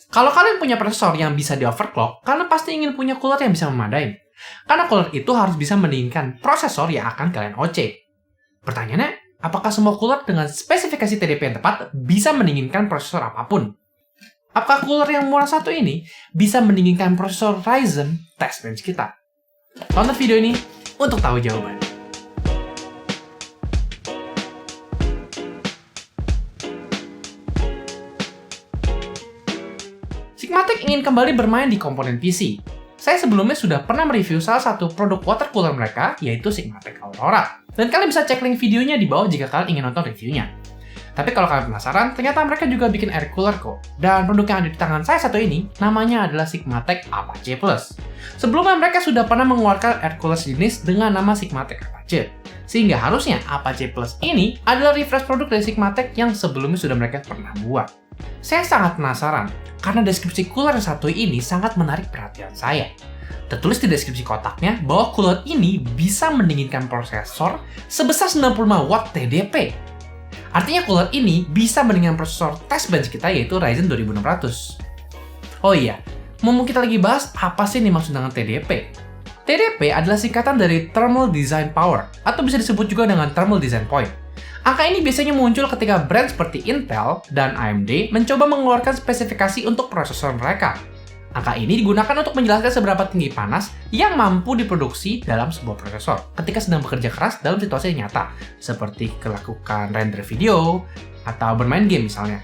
Kalau kalian punya prosesor yang bisa di overclock, kalian pasti ingin punya cooler yang bisa memadai. Karena cooler itu harus bisa mendinginkan prosesor yang akan kalian OC. Pertanyaannya, apakah semua cooler dengan spesifikasi TDP yang tepat bisa mendinginkan prosesor apapun? Apakah cooler yang murah satu ini bisa mendinginkan prosesor Ryzen test bench kita? Tonton video ini untuk tahu jawaban. Sigmatek ingin kembali bermain di komponen PC. Saya sebelumnya sudah pernah mereview salah satu produk water cooler mereka, yaitu Sigmatek Aurora. Dan kalian bisa cek link videonya di bawah jika kalian ingin nonton reviewnya. Tapi kalau kalian penasaran, ternyata mereka juga bikin air cooler kok. Dan produk yang ada di tangan saya satu ini, namanya adalah Sigmatek Apache Plus. Sebelumnya mereka sudah pernah mengeluarkan air cooler sejenis dengan nama Sigmatek Apache. Sehingga harusnya Apache Plus ini adalah refresh produk dari Sigmatek yang sebelumnya sudah mereka pernah buat. Saya sangat penasaran, karena deskripsi cooler yang satu ini sangat menarik perhatian saya. Tertulis di deskripsi kotaknya bahwa cooler ini bisa mendinginkan prosesor sebesar 95 Watt TDP. Artinya cooler ini bisa mendinginkan prosesor test bench kita yaitu Ryzen 2600. Oh iya, mau kita lagi bahas apa sih ini maksud dengan TDP? TDP adalah singkatan dari Thermal Design Power, atau bisa disebut juga dengan Thermal Design Point. Angka ini biasanya muncul ketika brand seperti Intel dan AMD mencoba mengeluarkan spesifikasi untuk prosesor mereka. Angka ini digunakan untuk menjelaskan seberapa tinggi panas yang mampu diproduksi dalam sebuah prosesor ketika sedang bekerja keras dalam situasi yang nyata, seperti melakukan render video atau bermain game misalnya.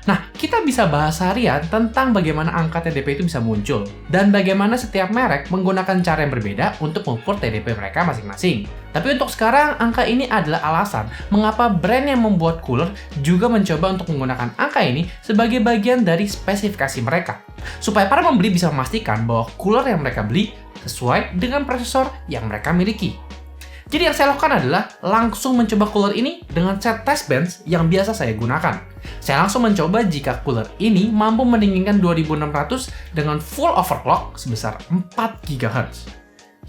Nah, kita bisa bahas harian tentang bagaimana angka TDP itu bisa muncul, dan bagaimana setiap merek menggunakan cara yang berbeda untuk mengukur TDP mereka masing-masing. Tapi untuk sekarang, angka ini adalah alasan mengapa brand yang membuat cooler juga mencoba untuk menggunakan angka ini sebagai bagian dari spesifikasi mereka, supaya para pembeli bisa memastikan bahwa cooler yang mereka beli sesuai dengan prosesor yang mereka miliki. Jadi yang saya lakukan adalah langsung mencoba cooler ini dengan set test bench yang biasa saya gunakan. Saya langsung mencoba jika cooler ini mampu mendinginkan 2600 dengan full overclock sebesar 4 GHz.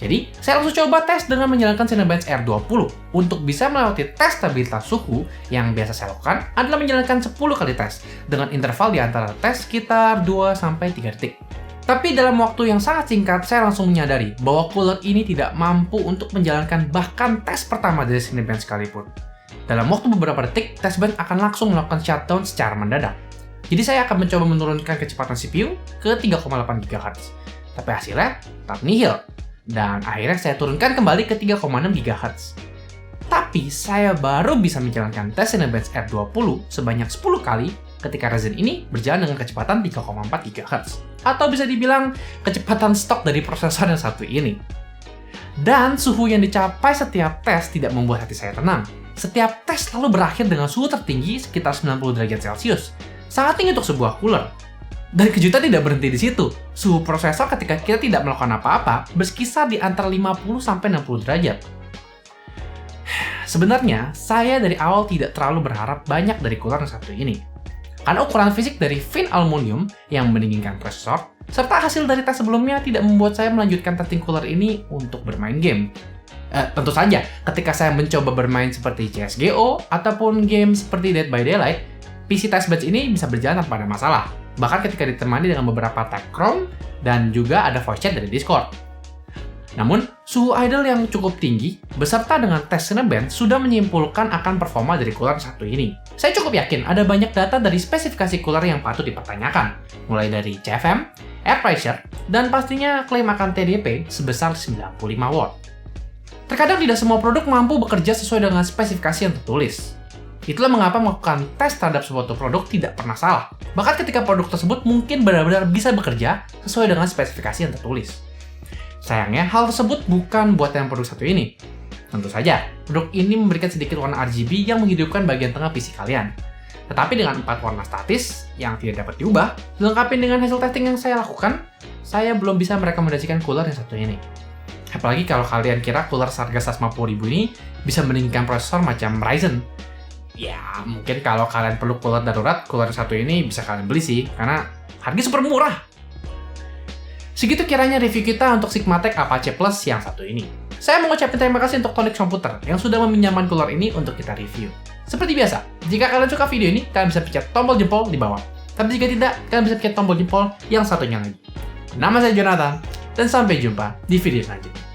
Jadi, saya langsung coba tes dengan menyalakan Cinebench R20. Untuk bisa melewati tes stabilitas suhu, yang biasa saya lakukan adalah menjalankan 10 kali tes, dengan interval di antara tes sekitar 2-3 detik. Tapi dalam waktu yang sangat singkat, saya langsung menyadari bahwa cooler ini tidak mampu untuk menjalankan bahkan tes pertama dari Cinebench sekalipun. Dalam waktu beberapa detik, test bench akan langsung melakukan shutdown secara mendadak. Jadi saya akan mencoba menurunkan kecepatan CPU ke 3,8 GHz. Tapi hasilnya tetap nihil. Dan akhirnya saya turunkan kembali ke 3,6 GHz. Tapi saya baru bisa menjalankan tes Cinebench R20 sebanyak 10 kali ketika Ryzen ini berjalan dengan kecepatan 3,4 GHz. Atau bisa dibilang kecepatan stok dari prosesor yang satu ini. Dan suhu yang dicapai setiap tes tidak membuat hati saya tenang. Setiap tes selalu berakhir dengan suhu tertinggi sekitar 90 derajat Celcius. Sangat tinggi untuk sebuah cooler. Dan kejutan tidak berhenti di situ. Suhu prosesor ketika kita tidak melakukan apa-apa berkisar di antara 50-60 derajat. Sebenarnya, saya dari awal tidak terlalu berharap banyak dari cooler yang satu ini. Karena ukuran fisik dari fin aluminium yang mendinginkan prosesor, serta hasil dari tes sebelumnya tidak membuat saya melanjutkan testing cooler ini untuk bermain game. Tentu saja, ketika saya mencoba bermain seperti CSGO ataupun game seperti Dead by Daylight, PC test bench ini bisa berjalan tanpa ada masalah. Bahkan ketika ditemani dengan beberapa tab Chrome dan juga ada voice chat dari Discord. Namun, suhu idle yang cukup tinggi beserta dengan tes Cinebench sudah menyimpulkan akan performa dari cooler satu ini. Saya cukup yakin ada banyak data dari spesifikasi cooler yang patut dipertanyakan, mulai dari CFM, air pressure, dan pastinya klaim akan TDP sebesar 95 watt. Terkadang tidak semua produk mampu bekerja sesuai dengan spesifikasi yang tertulis. Itulah mengapa melakukan tes terhadap suatu produk tidak pernah salah. Bahkan ketika produk tersebut mungkin benar-benar bisa bekerja sesuai dengan spesifikasi yang tertulis. Sayangnya, hal tersebut bukan buatan produk satu ini. Tentu saja, produk ini memberikan sedikit warna RGB yang menghidupkan bagian tengah PC kalian. Tetapi dengan 4 warna statis yang tidak dapat diubah, dilengkapi dengan hasil testing yang saya lakukan, saya belum bisa merekomendasikan cooler yang satu ini. Apalagi kalau kalian kira cooler seharga 150.000 ini bisa mendinginkan prosesor macam Ryzen. Ya, mungkin kalau kalian perlu cooler darurat, cooler satu ini bisa kalian beli sih, karena harganya super murah. Segitu kiranya review kita untuk Sigmatek Apache Plus yang satu ini. Saya mengucapkan terima kasih untuk Tonic Computer yang sudah meminjamkan cooler ini untuk kita review. Seperti biasa, jika kalian suka video ini, kalian bisa pencet tombol jempol di bawah. Tapi jika tidak, kalian bisa pencet tombol jempol yang satunya lagi. Nama saya Jonathan, dan sampai jumpa di video selanjutnya.